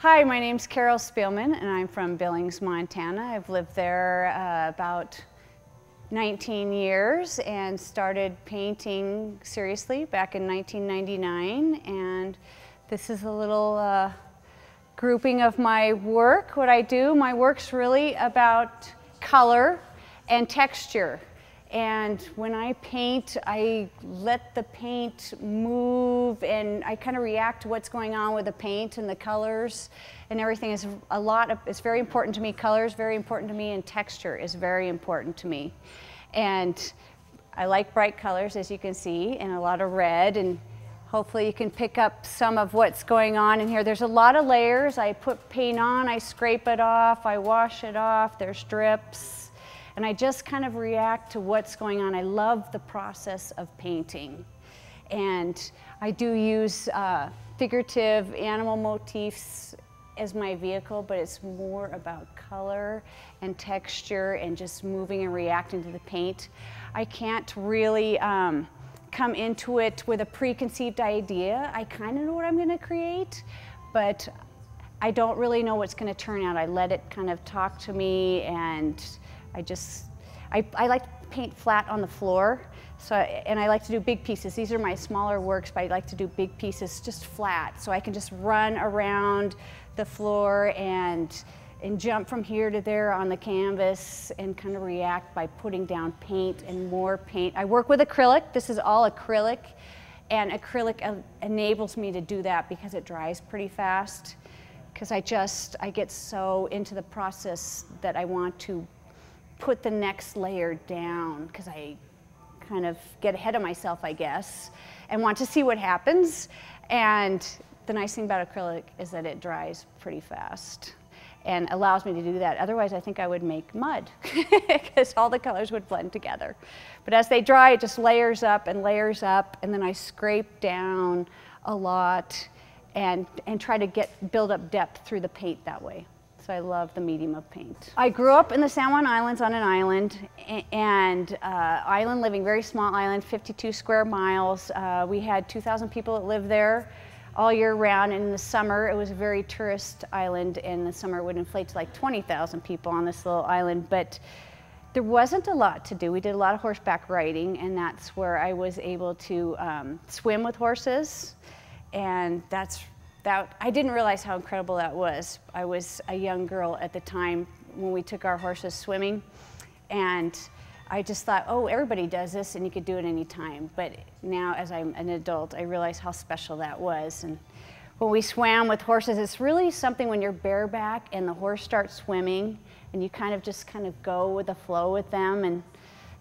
Hi, my name's Carol Spielman, and I'm from Billings, Montana. I've lived there about 19 years and started painting seriously back in 1999. And this is a little grouping of my work. What I do, my work's really about color and texture. And when I paint, I let the paint move, and I kind of react to what's going on with the paint and the colors and everything. Is it's very important to me. Color is very important to me, and texture is very important to me. And I like bright colors, as you can see, and a lot of red, and hopefully you can pick up some of what's going on in here. There's a lot of layers. I put paint on, I scrape it off, I wash it off, there's drips. And I just kind of react to what's going on. I love the process of painting. And I do use figurative animal motifs as my vehicle, but it's more about color and texture and just moving and reacting to the paint. I can't really come into it with a preconceived idea. I kind of know what I'm going to create, but I don't really know what's going to turn out. I let it kind of talk to me, and I like to paint flat on the floor, and I like to do big pieces. These are my smaller works, but I like to do big pieces just flat, so I can just run around the floor and jump from here to there on the canvas and kind of react by putting down paint and more paint. I work with acrylic. This is all acrylic, and acrylic enables me to do that because it dries pretty fast, because I get so into the process that I want to put the next layer down, because I kind of get ahead of myself, I guess, and want to see what happens. And the nice thing about acrylic is that it dries pretty fast and allows me to do that. Otherwise, I think I would make mud because all the colors would blend together. But as they dry, it just layers up, and then I scrape down a lot and try to build up depth through the paint that way. So I love the medium of paint. I grew up in the San Juan Islands on an island, and island living, very small island, 52 square miles. We had 2,000 people that lived there all year round. And in the summer, it was a very tourist island. In the summer, it would inflate to like 20,000 people on this little island. But there wasn't a lot to do. We did a lot of horseback riding, and that's where I was able to swim with horses. And I didn't realize how incredible that was. I was a young girl at the time when we took our horses swimming, and I just thought, oh, everybody does this and you could do it anytime. But now, as I'm an adult, I realize how special that was. And when we swam with horses, it's really something when you're bareback and the horse starts swimming, and you kind of go with the flow with them. And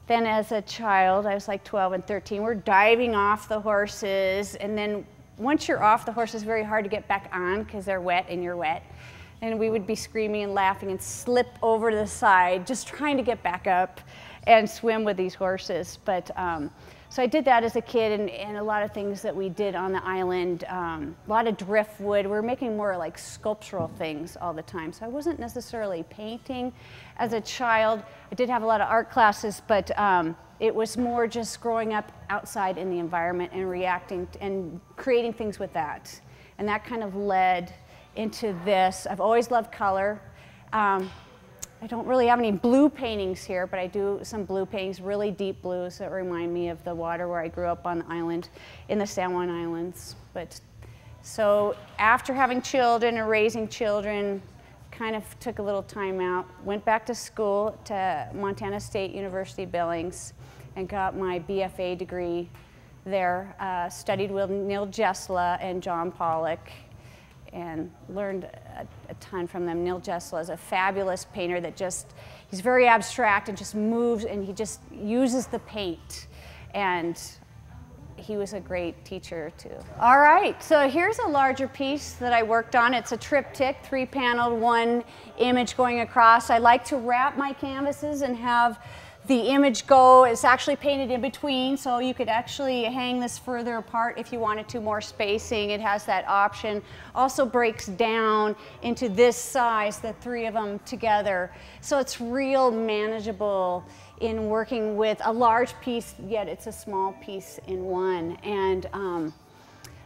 then as a child, I was like 12 and 13, we're diving off the horses, and then once you're off the horse, it's very hard to get back on because they're wet and you're wet. And we would be screaming and laughing and slip over to the side, just trying to get back up and swim with these horses. But so I did that as a kid, and a lot of things that we did on the island, a lot of driftwood. We were making more like sculptural things all the time. So I wasn't necessarily painting as a child. I did have a lot of art classes, but it was more just growing up outside in the environment and reacting and creating things with that. And that kind of led into this. I've always loved color. I don't really have any blue paintings here, but I do some blue paintings, really deep blues that remind me of the water where I grew up on the island in the San Juan Islands. But so after having children and raising children, kind of took a little time out, went back to school to Montana State University Billings and got my BFA degree there, studied with Neil Jessla and John Pollock, and learned a ton from them. Neil Jessla is a fabulous painter that he's very abstract and just moves, and he just uses the paint. And he was a great teacher too. All right, so here's a larger piece that I worked on. It's a triptych, 3-paneled, 1 image going across. I like to wrap my canvases and have the image go. It's actually painted in between, so you could actually hang this further apart if you wanted to, more spacing. It has that option. Also breaks down into this size, the 3 of them together. So it's real manageable in working with a large piece, yet it's a small piece in one. And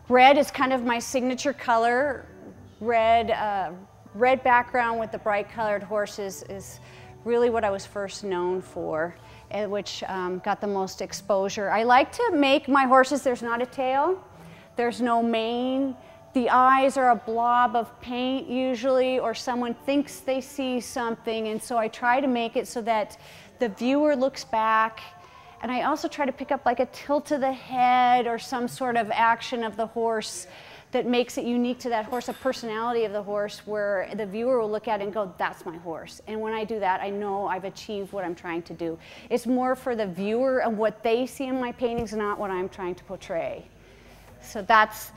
red is kind of my signature color. red background with the bright colored horses is really what I was first known for, which got the most exposure. I like to make my horses, there's not a tail, there's no mane. The eyes are a blob of paint usually, or someone thinks they see something, and so I try to make it so that the viewer looks back. And I also try to pick up like a tilt of the head or some sort of action of the horse that makes it unique to that horse, a personality of the horse where the viewer will look at it and go, that's my horse. And when I do that, I know I've achieved what I'm trying to do. It's more for the viewer and what they see in my paintings, not what I'm trying to portray. So that's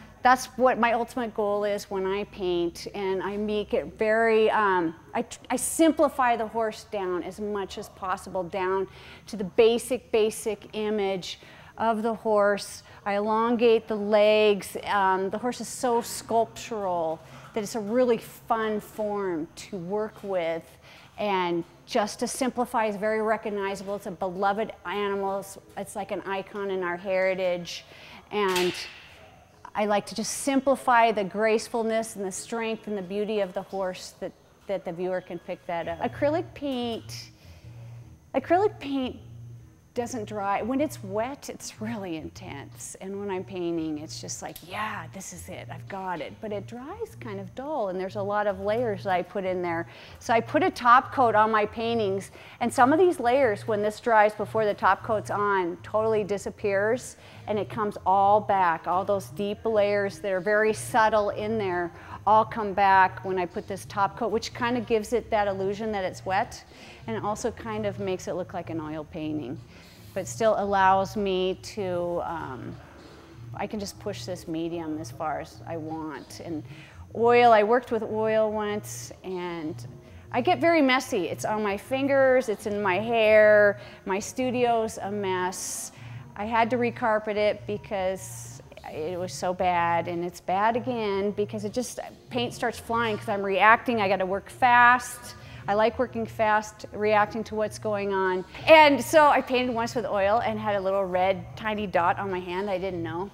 what my ultimate goal is when I paint, and I make it very, I simplify the horse down as much as possible, down to the basic image of the horse. I elongate the legs. The horse is so sculptural that it's a really fun form to work with, and just to simplify is very recognizable. It's a beloved animal. It's like an icon in our heritage, and I like to just simplify the gracefulness and the strength and the beauty of the horse that the viewer can pick that up. Acrylic paint doesn't dry. When it's wet, it's really intense. And when I'm painting, it's just like, yeah, this is it, I've got it. But it dries kind of dull, and there's a lot of layers that I put in there. So I put a top coat on my paintings, and some of these layers, when this dries before the top coat's on, totally disappears, and it comes all back. All those deep layers that are very subtle in there all come back when I put this top coat, which kind of gives it that illusion that it's wet, and it also kind of makes it look like an oil painting, but still allows me to, I can just push this medium as far as I want. And oil, I worked with oil once, and I get very messy. It's on my fingers, it's in my hair, my studio's a mess. I had to recarpet it because it was so bad, and it's bad again because it just, paint starts flying because I'm reacting. I got to work fast. I like working fast, reacting to what's going on. And so I painted once with oil and had a little red tiny dot on my hand I didn't know.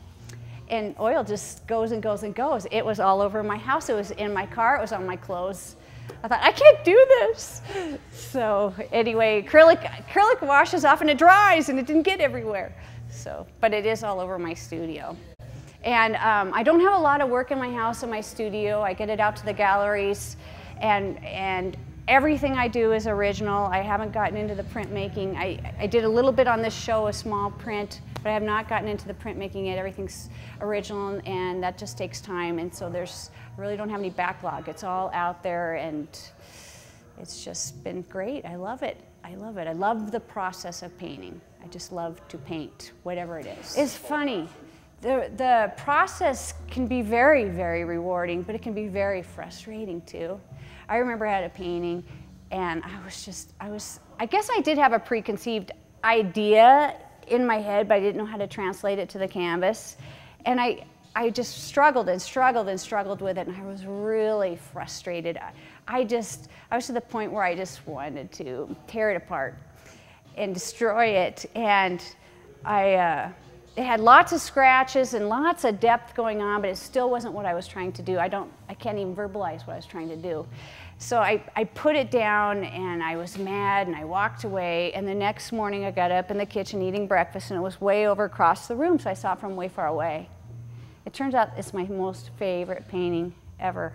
And oil just goes and goes and goes. It was all over my house. It was in my car. It was on my clothes. I thought, I can't do this. So anyway, acrylic washes off and it dries, and it didn't get everywhere. So, but it is all over my studio. And I don't have a lot of work in my house and my studio. I get it out to the galleries, and everything I do is original. I haven't gotten into the printmaking. I did a little bit on this show, a small print, but I have not gotten into the printmaking yet. Everything's original, and that just takes time. And so I really don't have any backlog. It's all out there, and it's just been great. I love it. I love it. I love the process of painting. I just love to paint, whatever it is. It's funny. The process can be very, very rewarding, but it can be very frustrating too. I remember I had a painting, and I guess I did have a preconceived idea in my head, but I didn't know how to translate it to the canvas. And I just struggled and struggled and struggled with it, and I was really frustrated. I was to the point where I just wanted to tear it apart and destroy it. And it had lots of scratches and lots of depth going on, but it still wasn't what I was trying to do. I can't even verbalize what I was trying to do. So I put it down, and I was mad, and I walked away, and the next morning I got up in the kitchen eating breakfast, and it was way over across the room, so I saw it from way far away. It turns out it's my most favorite painting ever.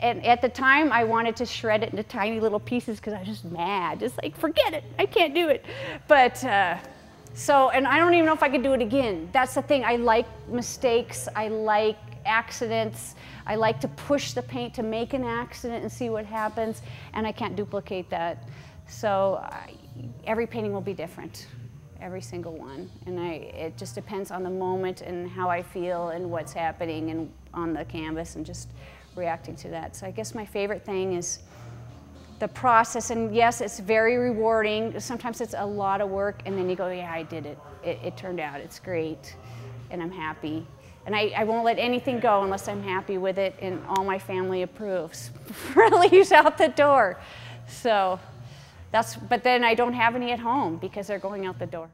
And at the time, I wanted to shred it into tiny little pieces because I was just mad, just like, forget it, I can't do it. But and I don't even know if I could do it again. That's the thing, I like mistakes, I like accidents, I like to push the paint to make an accident and see what happens, and I can't duplicate that. So every painting will be different, every single one. And it just depends on the moment and how I feel and what's happening and on the canvas, and just reacting to that. So I guess my favorite thing is the process, and yes, it's very rewarding. Sometimes it's a lot of work, and then you go, yeah, I did it. It turned out, it's great, and I'm happy. And I won't let anything go unless I'm happy with it and all my family approves before it leaves out the door. So but then I don't have any at home because they're going out the door.